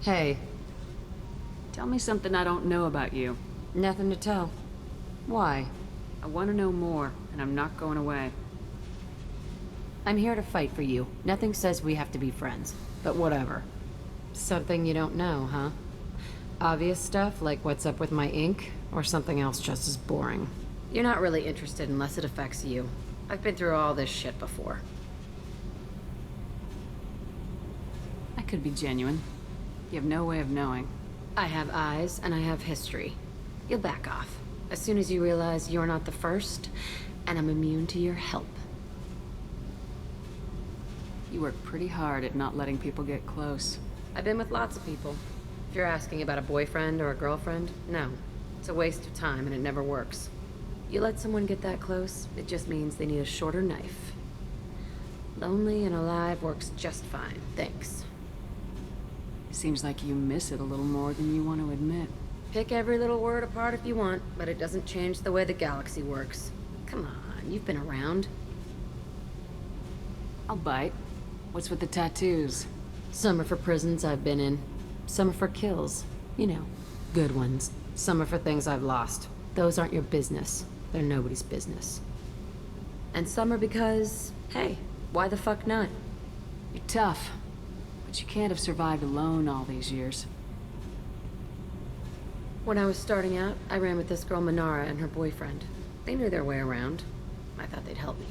Hey, Tell me something I don't know about you. nothing to tell. Why? I want to know more, and I'm not going away. I'm here to fight for you. Nothing says we have to be friends, but whatever. Something you don't know, huh? Obvious stuff like what's up with my ink, or something else just as boring. You're not really interested unless it affects you. I've been through all this shit before. I could be genuine. You have no way of knowing. I have eyes, and I have history. You'll back off. As soon as you realize you're not the first, and I'm immune to your help. You work pretty hard at not letting people get close. I've been with lots of people. If you're asking about a boyfriend or a girlfriend, no. It's a waste of time and it never works. You let someone get that close, it just means they need a shorter knife. Lonely and alive works just fine, thanks. Seems like you miss it a little more than you want to admit. Pick every little word apart if you want, but it doesn't change the way the galaxy works. Come on, you've been around. I'll bite. What's with the tattoos? Some are for prisons I've been in. Some are for kills. You know, good ones. Some are for things I've lost. Those aren't your business. They're nobody's business. And some are because, hey, why the fuck not? You're tough, but you can't have survived alone all these years. When I was starting out, I ran with this girl Minara and her boyfriend. They knew their way around. I thought they'd help me.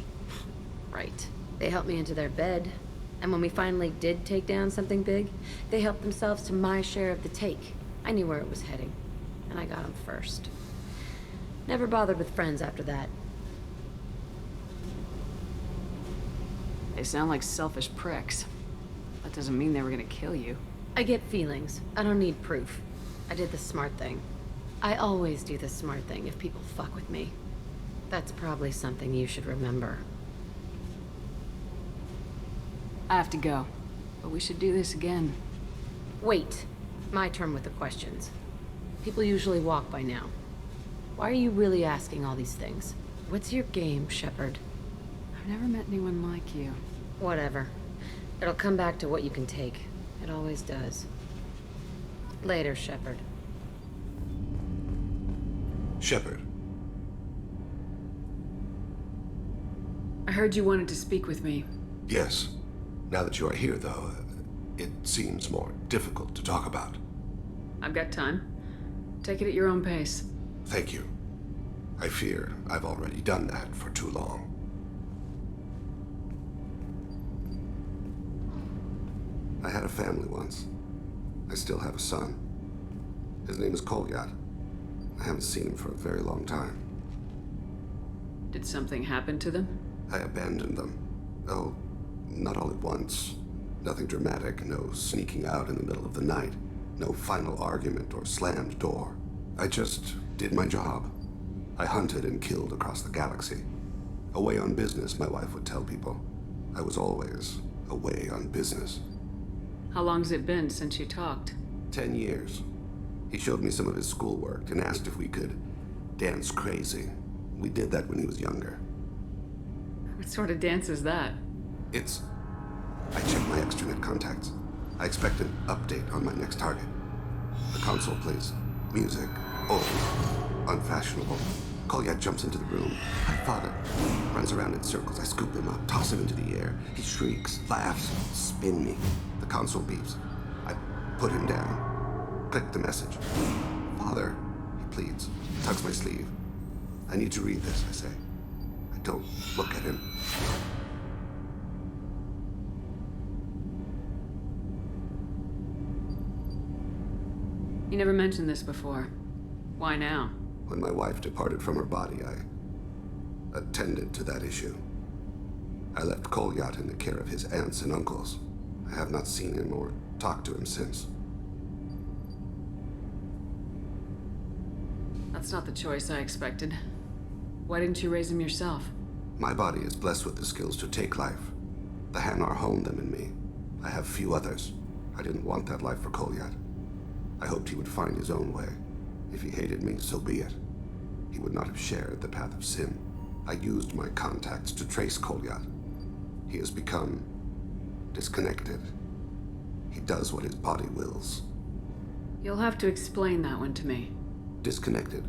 Right. They helped me into their bed. And when we finally did take down something big, they helped themselves to my share of the take. I knew where it was heading. And I got them first. Never bothered with friends after that. They sound like selfish pricks. That doesn't mean they were gonna kill you. I get feelings. I don't need proof. I did the smart thing. I always do the smart thing if people fuck with me. That's probably something you should remember. I have to go, but we should do this again. Wait. My turn with the questions. People usually walk by now. Why are you really asking all these things? What's your game, Shepard? I've never met anyone like you. Whatever. It'll come back to what you can take. It always does. Later, Shepard. Shepard. I heard you wanted to speak with me. Yes. Now that you are here, though, it seems more difficult to talk about. I've got time. Take it at your own pace. Thank you. I fear I've already done that for too long. I had a family once. I still have a son. His name is Kolyat. I haven't seen him for a very long time. Did something happen to them? I abandoned them. Oh, not all at once. Nothing dramatic, no sneaking out in the middle of the night, no final argument or slammed door. I just did my job. I hunted and killed across the galaxy. Away on business, my wife would tell people. I was always away on business. How long's it been since you talked? 10 years. He showed me some of his schoolwork and asked if we could dance crazy. We did that when he was younger. What sort of dance is that? I checked my extranet contacts. I expect an update on my next target. The console plays music, old, unfashionable. Kolyat jumps into the room. My father runs around in circles. I scoop him up, toss him into the air. He shrieks, laughs, spin me. The console beeps. I put him down. Click the message. Father, he pleads, tugs my sleeve. I need to read this, I say. I don't look at him. You never mentioned this before. Why now? When my wife departed from her body, I attended to that issue. I left Kolyat in the care of his aunts and uncles. I have not seen him or talked to him since. That's not the choice I expected. Why didn't you raise him yourself? My body is blessed with the skills to take life. The Hanar honed them in me. I have few others. I didn't want that life for Kolyat. I hoped he would find his own way. If he hated me, so be it. He would not have shared the path of sin. I used my contacts to trace Kolyat. He has become disconnected. He does what his body wills. You'll have to explain that one to me. Disconnected.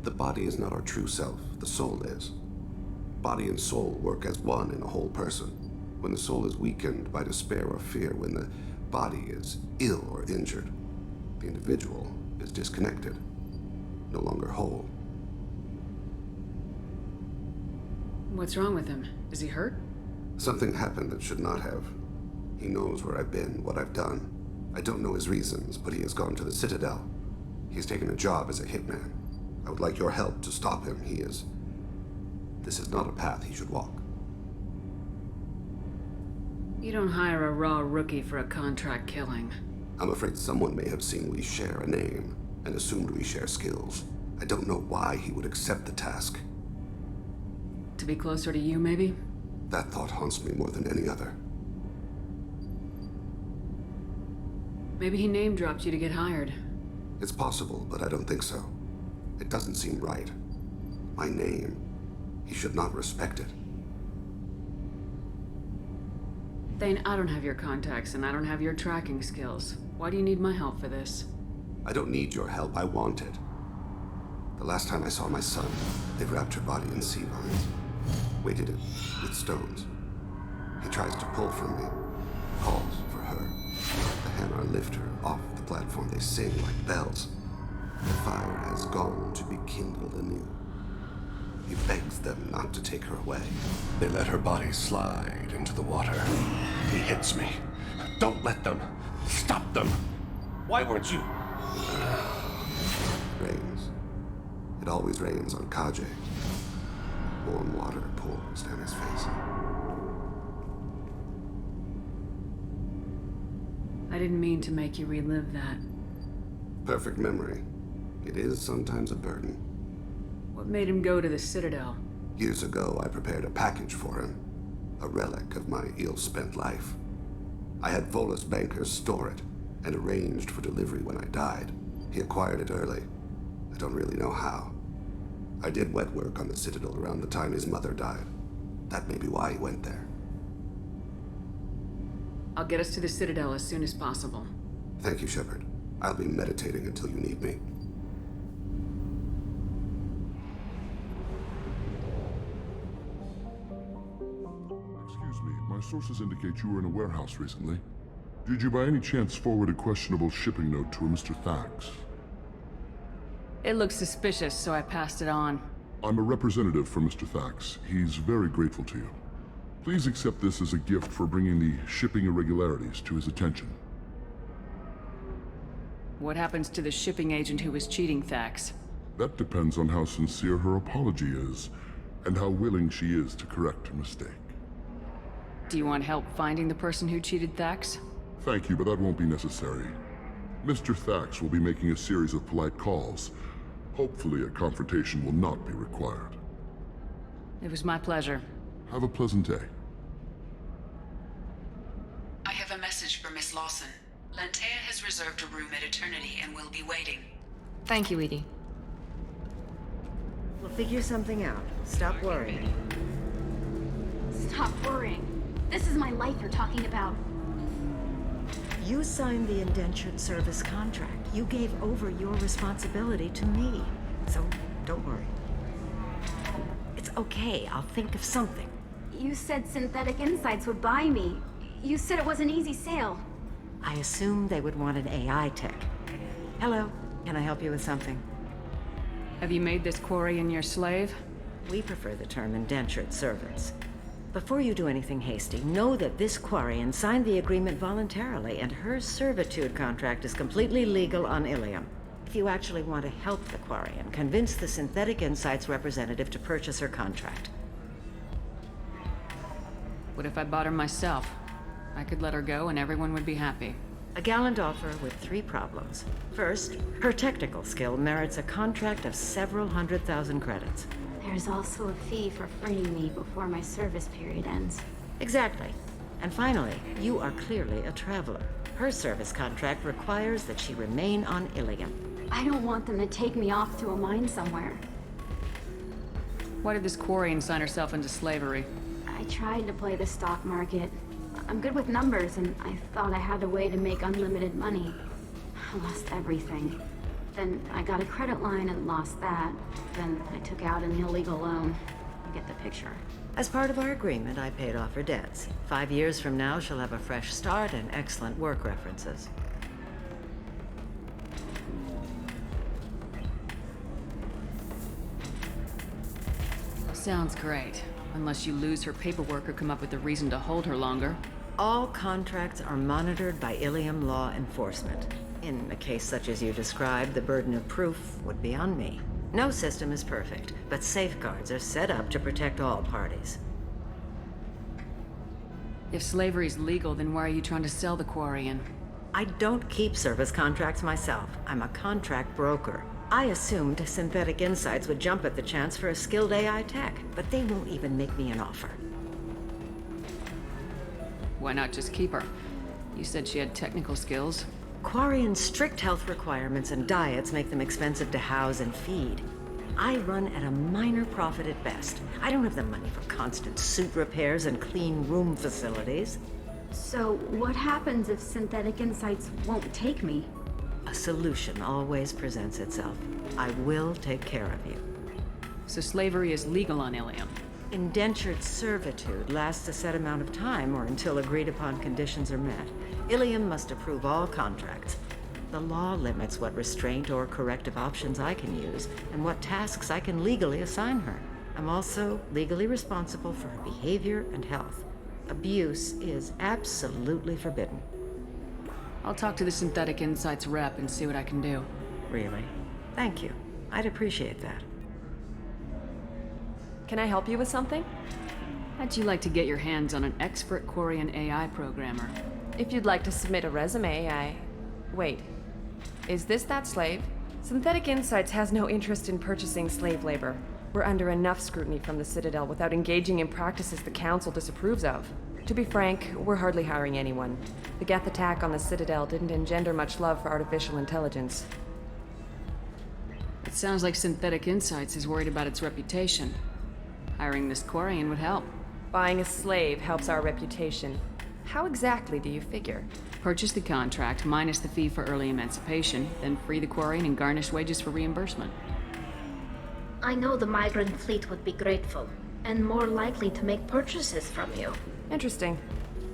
The body is not our true self, the soul is. Body and soul work as one in a whole person. When the soul is weakened by despair or fear, when the body is ill or injured, the individual is disconnected, no longer whole. What's wrong with him? Is he hurt? Something happened that should not have. He knows where I've been, what I've done. I don't know his reasons, but he has gone to the Citadel. He's taken a job as a hitman. I would like your help to stop him. This is not a path he should walk. You don't hire a raw rookie for a contract killing. I'm afraid someone may have seen we share a name and assumed we share skills. I don't know why he would accept the task. To be closer to you, maybe? That thought haunts me more than any other. Maybe he name-dropped you to get hired. It's possible, but I don't think so. It doesn't seem right. My name. He should not respect it. Thane, I don't have your contacts, and I don't have your tracking skills. Why do you need my help for this? I don't need your help. I want it. The last time I saw my son, they wrapped her body in sea vines, weighted it with stones. He tries to pull from me, calls for her. The Hanar lift her off the platform. They sing like bells. The fire has gone to be kindled anew. He begs them not to take her away. They let her body slide into the water. He hits me. Don't let them. Stop them. Why weren't you? Rains. It always rains on Kaje. Warm water pours down his face. I didn't mean to make you relive that. Perfect memory. It is sometimes a burden. What made him go to the Citadel? Years ago, I prepared a package for him. A relic of my ill-spent life. I had Volus bankers store it, and arranged for delivery when I died. He acquired it early. I don't really know how. I did wet work on the Citadel around the time his mother died. That may be why he went there. I'll get us to the Citadel as soon as possible. Thank you, Shepard. I'll be meditating until you need me. Excuse me, my sources indicate you were in a warehouse recently. Did you by any chance forward a questionable shipping note to a Mr. Thax? It looks suspicious, so I passed it on. I'm a representative for Mr. Thax. He's very grateful to you. Please accept this as a gift for bringing the shipping irregularities to his attention. What happens to the shipping agent who was cheating Thax? That depends on how sincere her apology is, and how willing she is to correct her mistake. Do you want help finding the person who cheated Thax? Thank you, but that won't be necessary. Mr. Thax will be making a series of polite calls. Hopefully a confrontation will not be required. It was my pleasure. Have a pleasant day. I have a message for Miss Lawson. Lantea has reserved a room at Eternity and will be waiting. Thank you, Edie. We'll figure something out. Stop worrying. Stop worrying. This is my life you're talking about. You signed the indentured service contract. You gave over your responsibility to me. So, don't worry. It's okay. I'll think of something. You said Synthetic Insights would buy me. You said it was an easy sale. I assumed they would want an AI tech. Hello. Can I help you with something? Have you made this Quarian your slave? We prefer the term indentured servants. Before you do anything hasty, know that this Quarian signed the agreement voluntarily, and her servitude contract is completely legal on Ilium. If you actually want to help the Quarian, convince the Synthetic Insights representative to purchase her contract. What if I bought her myself? I could let her go and everyone would be happy. A gallant offer with 3 problems. First, her technical skill merits a contract of several 100,000 credits. There's also a fee for freeing me before my service period ends. Exactly. And finally, you are clearly a traveler. Her service contract requires that she remain on Ilium. I don't want them to take me off to a mine somewhere. Why did this Quarian sign herself into slavery? I tried to play the stock market. I'm good with numbers, and I thought I had a way to make unlimited money. I lost everything. Then I got a credit line and lost that. Then I took out an illegal loan. You get the picture. As part of our agreement, I paid off her debts. 5 years from now, she'll have a fresh start and excellent work references. Sounds great. Unless you lose her paperwork or come up with a reason to hold her longer. All contracts are monitored by Ilium law enforcement. In a case such as you described, the burden of proof would be on me. No system is perfect, but safeguards are set up to protect all parties. If slavery's legal, then why are you trying to sell the Quarian? I don't keep service contracts myself. I'm a contract broker. I assumed Synthetic Insights would jump at the chance for a skilled AI tech, but they won't even make me an offer. Why not just keep her? You said she had technical skills. Quarian's strict health requirements and diets make them expensive to house and feed. I run at a minor profit at best. I don't have the money for constant suit repairs and clean room facilities. So, what happens if Synthetic Insights won't take me? A solution always presents itself. I will take care of you. So slavery is legal on Ilium. Indentured servitude lasts a set amount of time or until agreed upon conditions are met. Ilium must approve all contracts. The law limits what restraint or corrective options I can use and what tasks I can legally assign her. I'm also legally responsible for her behavior and health. Abuse is absolutely forbidden. I'll talk to the Synthetic Insights rep and see what I can do. Really? Thank you. I'd appreciate that. Can I help you with something? How'd you like to get your hands on an expert Quarian AI programmer? If you'd like to submit a resume, Wait. Is this that slave? Synthetic Insights has no interest in purchasing slave labor. We're under enough scrutiny from the Citadel without engaging in practices the Council disapproves of. To be frank, we're hardly hiring anyone. The Geth attack on the Citadel didn't engender much love for artificial intelligence. It sounds like Synthetic Insights is worried about its reputation. Hiring this Quarian would help. Buying a slave helps our reputation. How exactly do you figure? Purchase the contract, minus the fee for early emancipation, then free the Quarian and garnish wages for reimbursement. I know the migrant fleet would be grateful, and more likely to make purchases from you. Interesting.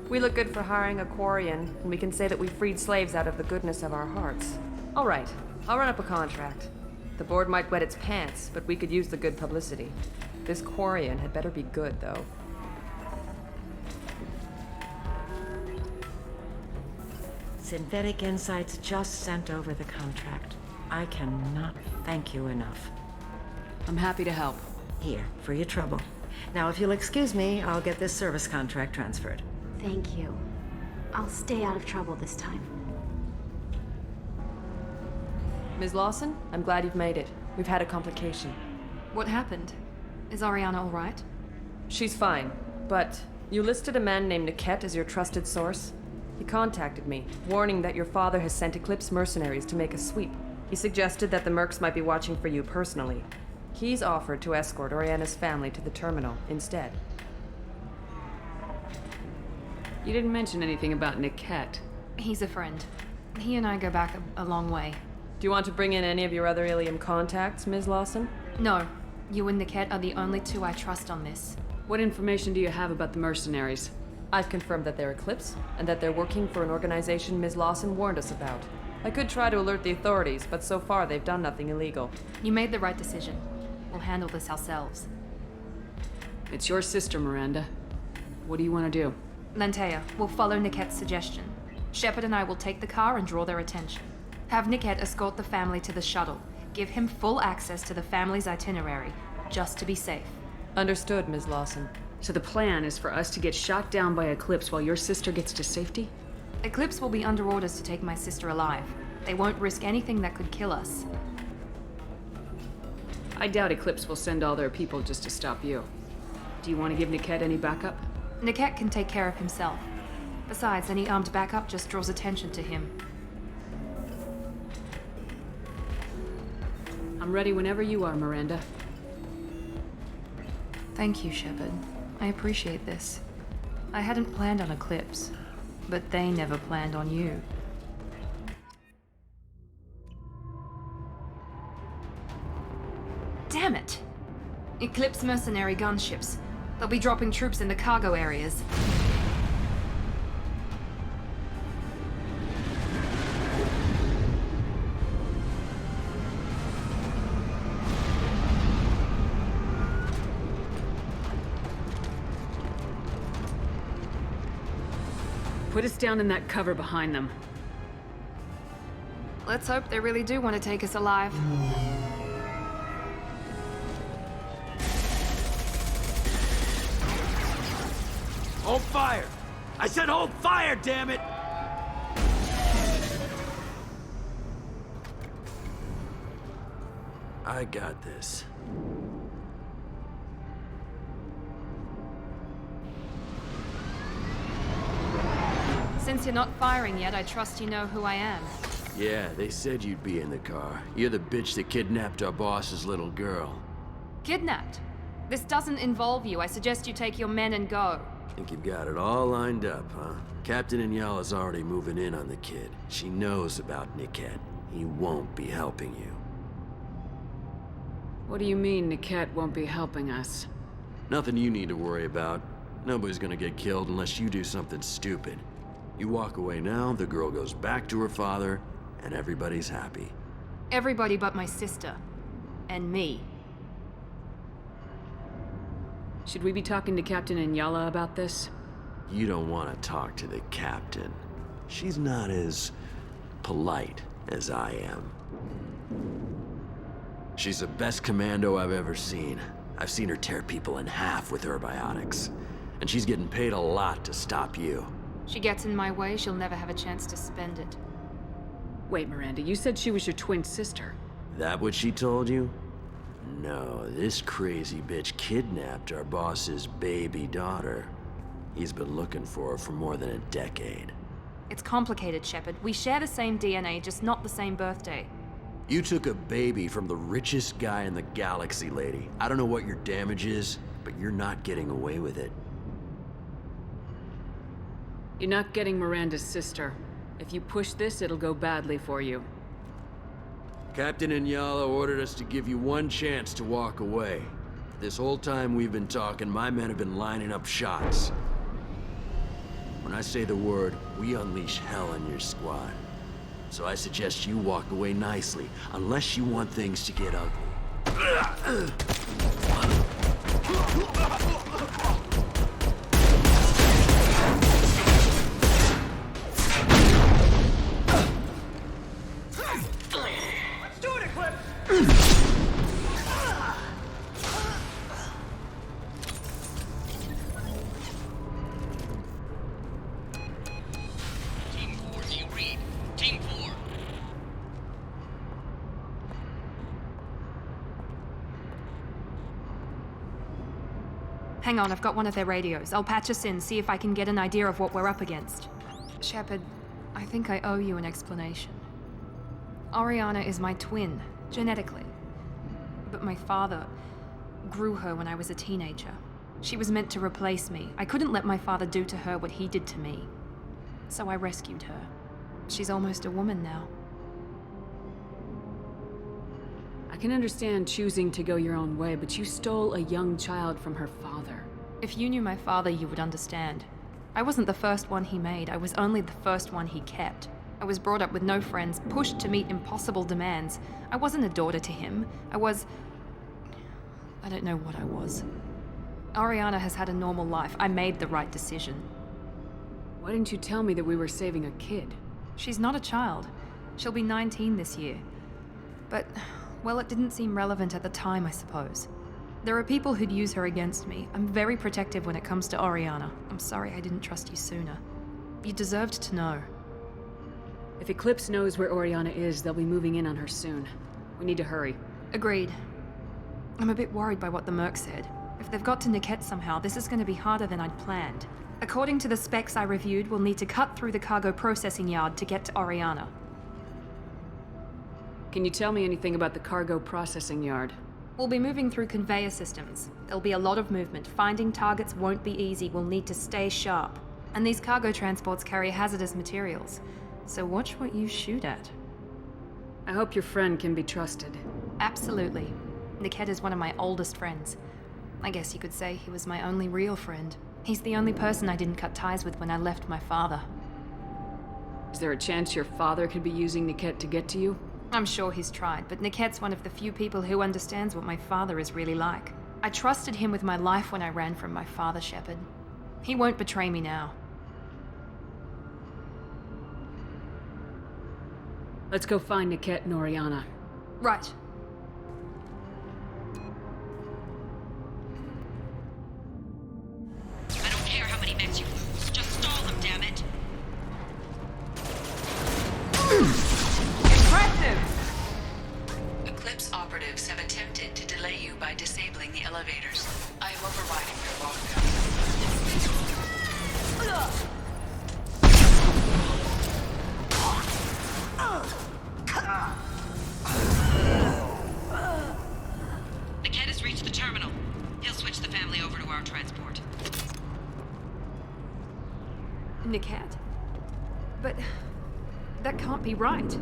We look good for hiring a Quarian, and we can say that we freed slaves out of the goodness of our hearts. All right, I'll run up a contract. The board might wet its pants, but we could use the good publicity. This Quarian had better be good, though. Synthetic Insights just sent over the contract. I cannot thank you enough. I'm happy to help. Here, for your trouble. Now, if you'll excuse me, I'll get this service contract transferred. Thank you. I'll stay out of trouble this time. Ms. Lawson, I'm glad you've made it. We've had a complication. What happened? Is Ariana all right? She's fine, but you listed a man named Niket as your trusted source. He contacted me, warning that your father has sent Eclipse mercenaries to make a sweep. He suggested that the Mercs might be watching for you personally. He's offered to escort Oriana's family to the terminal instead. You didn't mention anything about Niket. He's a friend. He and I go back a long way. Do you want to bring in any of your other Ilium contacts, Ms. Lawson? No. You and Niket are the only two I trust on this. What information do you have about the mercenaries? I've confirmed that they're Eclipse, and that they're working for an organization Ms. Lawson warned us about. I could try to alert the authorities, but so far they've done nothing illegal. You made the right decision. We'll handle this ourselves. It's your sister, Miranda. What do you want to do? Lantea, we'll follow Niket's suggestion. Shepard and I will take the car and draw their attention. Have Niket escort the family to the shuttle. Give him full access to the family's itinerary, just to be safe. Understood, Ms. Lawson. So the plan is for us to get shot down by Eclipse while your sister gets to safety? Eclipse will be under orders to take my sister alive. They won't risk anything that could kill us. I doubt Eclipse will send all their people just to stop you. Do you want to give Niket any backup? Niket can take care of himself. Besides, any armed backup just draws attention to him. I'm ready whenever you are, Miranda. Thank you, Shepard. I appreciate this. I hadn't planned on Eclipse, but they never planned on you. Eclipse mercenary gunships. They'll be dropping troops in the cargo areas. Put us down in that cover behind them. Let's hope they really do want to take us alive. Hold fire! I said hold fire, damn it! I got this. Since you're not firing yet, I trust you know who I am. Yeah, they said you'd be in the car. You're the bitch that kidnapped our boss's little girl. Kidnapped? This doesn't involve you. I suggest you take your men and go. Think you've got it all lined up, huh? Captain Inyala's already moving in on the kid. She knows about Niket. He won't be helping you. What do you mean Niket won't be helping us? Nothing you need to worry about. Nobody's gonna get killed unless you do something stupid. You walk away now, the girl goes back to her father, and everybody's happy. Everybody but my sister. And me. Should we be talking to Captain Inyala about this? You don't want to talk to the captain. She's not as polite as I am. She's the best commando I've ever seen. I've seen her tear people in half with her biotics. And she's getting paid a lot to stop you. She gets in my way, she'll never have a chance to spend it. Wait, Miranda, you said she was your twin sister. That what she told you? No, this crazy bitch kidnapped our boss's baby daughter. He's been looking for her for more than a decade. It's complicated, Shepard. We share the same DNA, just not the same birthday. You took a baby from the richest guy in the galaxy, lady. I don't know what your damage is, but you're not getting away with it. You're not getting Miranda's sister. If you push this, it'll go badly for you. Captain Inyala ordered us to give you one chance to walk away. This whole time we've been talking, my men have been lining up shots. When I say the word, we unleash hell on your squad. So I suggest you walk away nicely, unless you want things to get ugly. Hang on, I've got one of their radios. I'll patch us in, see if I can get an idea of what we're up against. Shepard, I think I owe you an explanation. Oriana is my twin, genetically. But my father grew her when I was a teenager. She was meant to replace me. I couldn't let my father do to her what he did to me. So I rescued her. She's almost a woman now. I can understand choosing to go your own way, but you stole a young child from her father. If you knew my father, you would understand. I wasn't the first one he made. I was only the first one he kept. I was brought up with no friends, pushed to meet impossible demands. I wasn't a daughter to him. I don't know what I was. Oriana has had a normal life. I made the right decision. Why didn't you tell me that we were saving a kid? She's not a child. She'll be 19 this year. But, well, it didn't seem relevant at the time, I suppose. There are people who'd use her against me. I'm very protective when it comes to Oriana. I'm sorry I didn't trust you sooner. You deserved to know. If Eclipse knows where Oriana is, they'll be moving in on her soon. We need to hurry. Agreed. I'm a bit worried by what the Merc said. If they've got to Niket somehow, this is going to be harder than I'd planned. According to the specs I reviewed, we'll need to cut through the cargo processing yard to get to Oriana. Can you tell me anything about the cargo processing yard? We'll be moving through conveyor systems. There'll be a lot of movement. Finding targets won't be easy. We'll need to stay sharp. And these cargo transports carry hazardous materials. So watch what you shoot at. I hope your friend can be trusted. Absolutely. Niket is one of my oldest friends. I guess you could say he was my only real friend. He's the only person I didn't cut ties with when I left my father. Is there a chance your father could be using Niket to get to you? I'm sure he's tried, but Niket's one of the few people who understands what my father is really like. I trusted him with my life when I ran from my father, Shepard. He won't betray me now. Let's go find Niket and Oriana. Right. I don't care how many mechs you lose. Just stall them, damn it. Impressive! Eclipse operatives have attempted to delay you by disabling the elevators. I am overriding your lockdown. Niket has reached the terminal. He'll switch the family over to our transport. Niket? But that can't be right.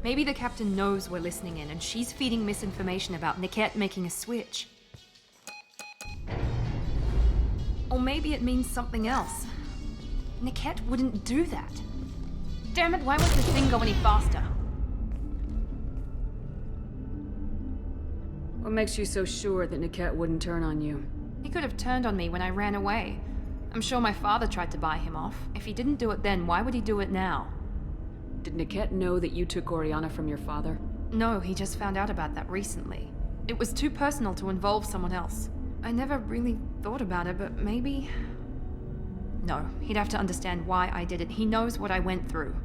Maybe the captain knows we're listening in and she's feeding misinformation about Niket making a switch. Or maybe it means something else. Niket wouldn't do that. Damn it, why won't this thing go any faster? What makes you so sure that Niket wouldn't turn on you? He could have turned on me when I ran away. I'm sure my father tried to buy him off. If he didn't do it then, why would he do it now? Did Niket know that you took Oriana from your father? No, he just found out about that recently. It was too personal to involve someone else. I never really thought about it, but maybe... No, he'd have to understand why I did it. He knows what I went through.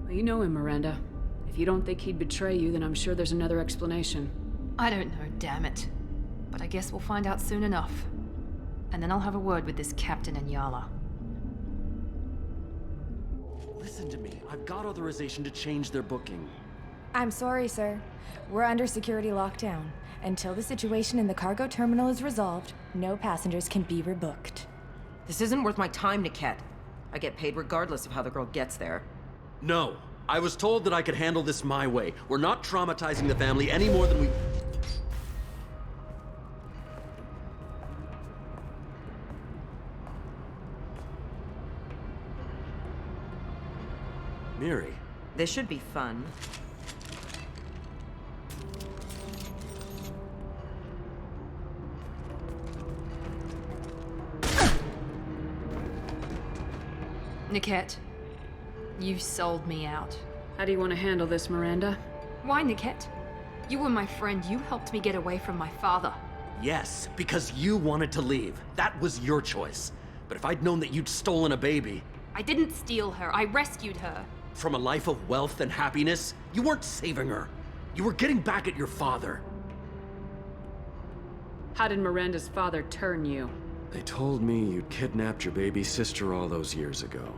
Well, you know him, Miranda. If you don't think he'd betray you, then I'm sure there's another explanation. I don't know, damn it. But I guess we'll find out soon enough. And then I'll have a word with this Captain and Yala. Listen to me. I've got authorization to change their booking. I'm sorry, sir. We're under security lockdown. Until the situation in the cargo terminal is resolved, no passengers can be rebooked. This isn't worth my time, Niket. I get paid regardless of how the girl gets there. No. I was told that I could handle this my way. We're not traumatizing the family any more than we... Miri. This should be fun. Niket, you sold me out. How do you want to handle this, Miranda? Why, Niket? You were my friend. You helped me get away from my father. Yes, because you wanted to leave. That was your choice. But if I'd known that you'd stolen a baby... I didn't steal her. I rescued her. From a life of wealth and happiness, you weren't saving her. You were getting back at your father. How did Miranda's father turn you? They told me you'd kidnapped your baby sister all those years ago.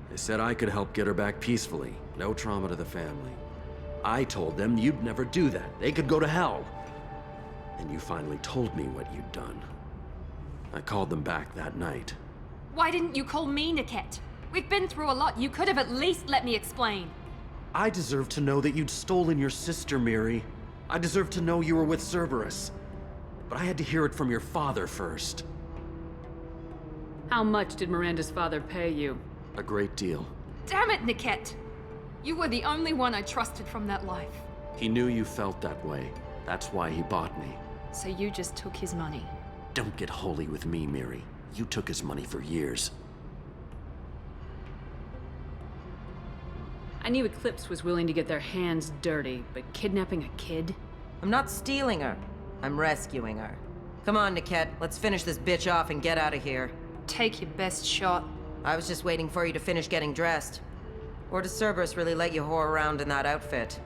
They said I could help get her back peacefully. No trauma to the family. I told them you'd never do that. They could go to hell. And you finally told me what you'd done. I called them back that night. Why didn't you call me, Niket? We've been through a lot. You could have at least let me explain. I deserve to know that you'd stolen your sister, Miri. I deserve to know you were with Cerberus. But I had to hear it from your father first. How much did Miranda's father pay you? A great deal. Damn it, Niket! You were the only one I trusted from that life. He knew you felt that way. That's why he bought me. So you just took his money? Don't get holy with me, Miri. You took his money for years. I knew Eclipse was willing to get their hands dirty, but kidnapping a kid? I'm not stealing her. I'm rescuing her. Come on, Niket. Let's finish this bitch off and get out of here. Take your best shot. I was just waiting for you to finish getting dressed. Or does Cerberus really let you whore around in that outfit?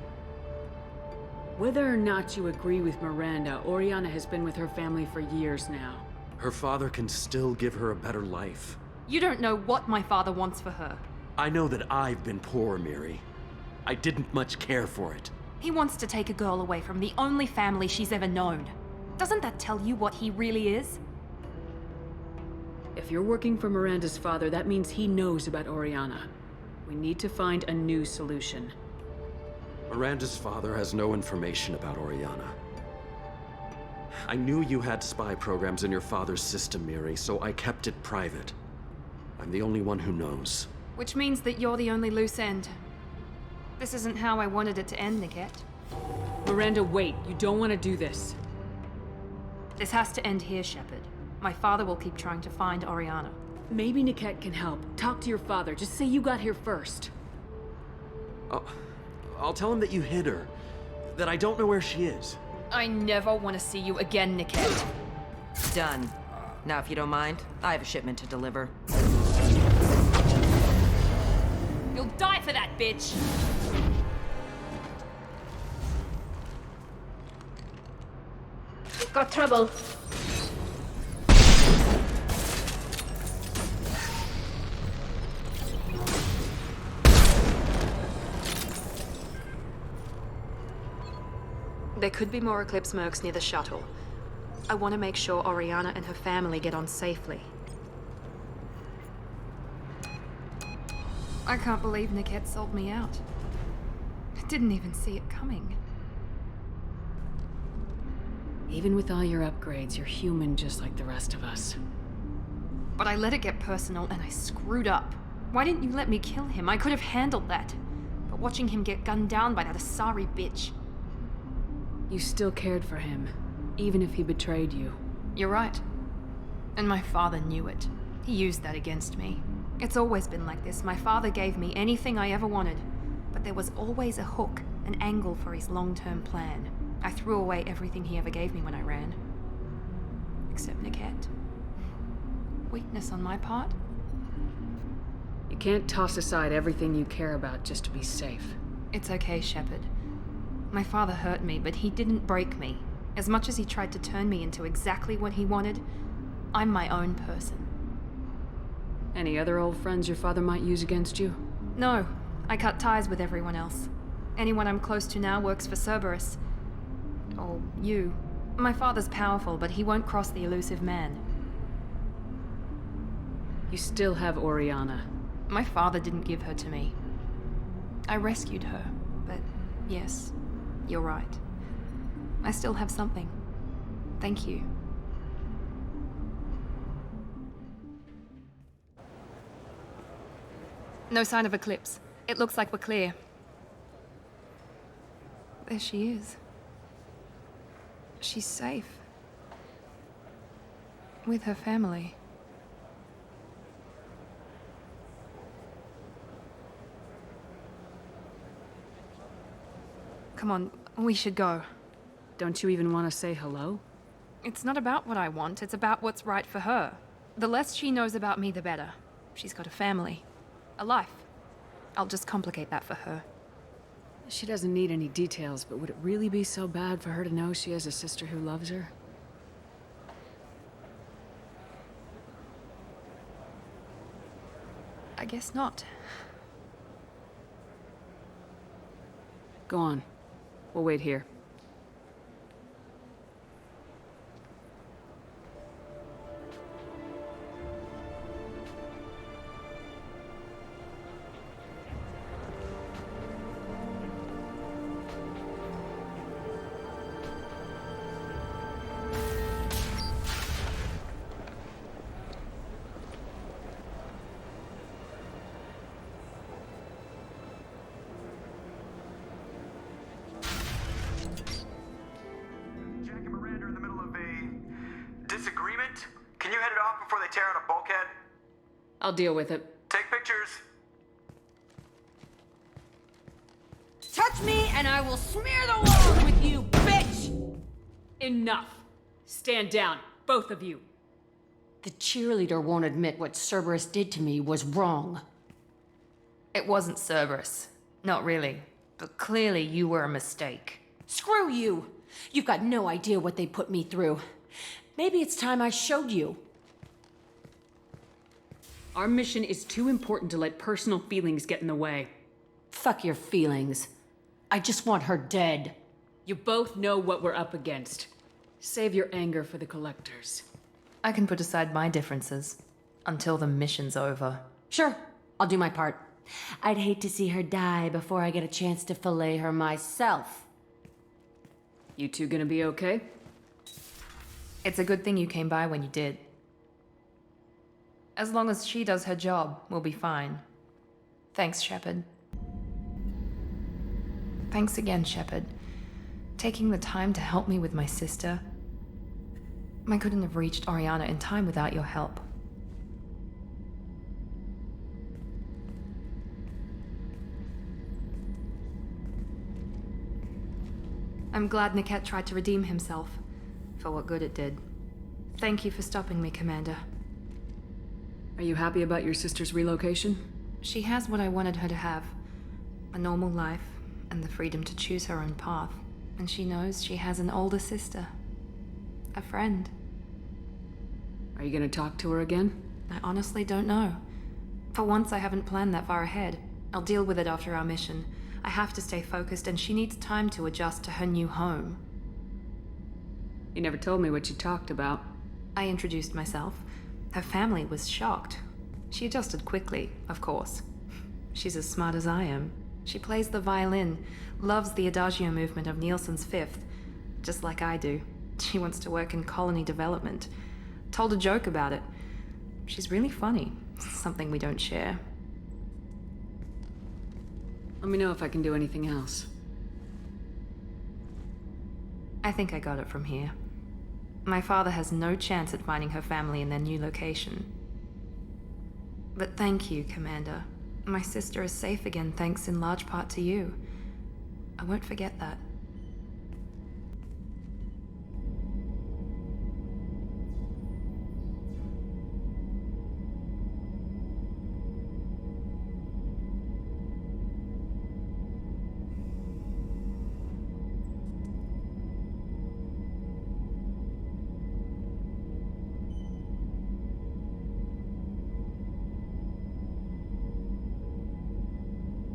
Whether or not you agree with Miranda, Oriana has been with her family for years now. Her father can still give her a better life. You don't know what my father wants for her. I know that I've been poor, Miri. I didn't much care for it. He wants to take a girl away from the only family she's ever known. Doesn't that tell you what he really is? If you're working for Miranda's father, that means he knows about Oriana. We need to find a new solution. Miranda's father has no information about Oriana. I knew you had spy programs in your father's system, Miri, so I kept it private. I'm the only one who knows. Which means that you're the only loose end. This isn't how I wanted it to end, Niket. Miranda, wait. You don't want to do this. This has to end here, Shepard. My father will keep trying to find Oriana. Maybe Niket can help. Talk to your father. Just say you got here first. I'll tell him that you hid her. That I don't know where she is. I never want to see you again, Niket. Done. Now, if you don't mind, I have a shipment to deliver. You'll die for that, bitch! We've got trouble. There could be more Eclipse mercs near the shuttle. I want to make sure Oriana and her family get on safely. I can't believe Niket sold me out. I didn't even see it coming. Even with all your upgrades, you're human just like the rest of us. But I let it get personal and I screwed up. Why didn't you let me kill him? I could have handled that. But watching him get gunned down by that Asari bitch. You still cared for him, even if he betrayed you. You're right. And my father knew it. He used that against me. It's always been like this. My father gave me anything I ever wanted. But there was always a hook, an angle for his long-term plan. I threw away everything he ever gave me when I ran. Except Niket. Weakness on my part? You can't toss aside everything you care about just to be safe. It's okay, Shepard. My father hurt me, but he didn't break me. As much as he tried to turn me into exactly what he wanted, I'm my own person. Any other old friends your father might use against you? No, I cut ties with everyone else. Anyone I'm close to now works for Cerberus. Or you. My father's powerful, but he won't cross the elusive man. You still have Oriana. My father didn't give her to me. I rescued her, but yes, you're right. I still have something. Thank you. No sign of Eclipse. It looks like we're clear. There she is. She's safe. With her family. Come on, we should go. Don't you even want to say hello? It's not about what I want, it's about what's right for her. The less she knows about me, the better. She's got a family. A life. I'll just complicate that for her. She doesn't need any details, but would it really be so bad for her to know she has a sister who loves her? I guess not. Go on. We'll wait here. Disagreement? Can you head it off before they tear out a bulkhead? I'll deal with it. Take pictures. Touch me and I will smear the walls with you, bitch! Enough. Stand down, both of you. The cheerleader won't admit what Cerberus did to me was wrong. It wasn't Cerberus. Not really. But clearly you were a mistake. Screw you! You've got no idea what they put me through. Maybe it's time I showed you. Our mission is too important to let personal feelings get in the way. Fuck your feelings. I just want her dead. You both know what we're up against. Save your anger for the collectors. I can put aside my differences until the mission's over. Sure, I'll do my part. I'd hate to see her die before I get a chance to fillet her myself. You two gonna be okay? It's a good thing you came by when you did. As long as she does her job, we'll be fine. Thanks, Shepard. Thanks again, Shepard. Taking the time to help me with my sister. I couldn't have reached Oriana in time without your help. I'm glad Niket tried to redeem himself, for what good it did. Thank you for stopping me, Commander. Are you happy about your sister's relocation? She has what I wanted her to have. A normal life, and the freedom to choose her own path. And she knows she has an older sister. A friend. Are you gonna talk to her again? I honestly don't know. For once, I haven't planned that far ahead. I'll deal with it after our mission. I have to stay focused, and she needs time to adjust to her new home. You never told me what you talked about. I introduced myself. Her family was shocked. She adjusted quickly, of course. She's as smart as I am. She plays the violin, loves the adagio movement of Nielsen's Fifth, just like I do. She wants to work in colony development. Told a joke about it. She's really funny, something we don't share. Let me know if I can do anything else. I think I got it from here. My father has no chance at finding her family in their new location. But thank you, Commander. My sister is safe again thanks in large part to you. I won't forget that.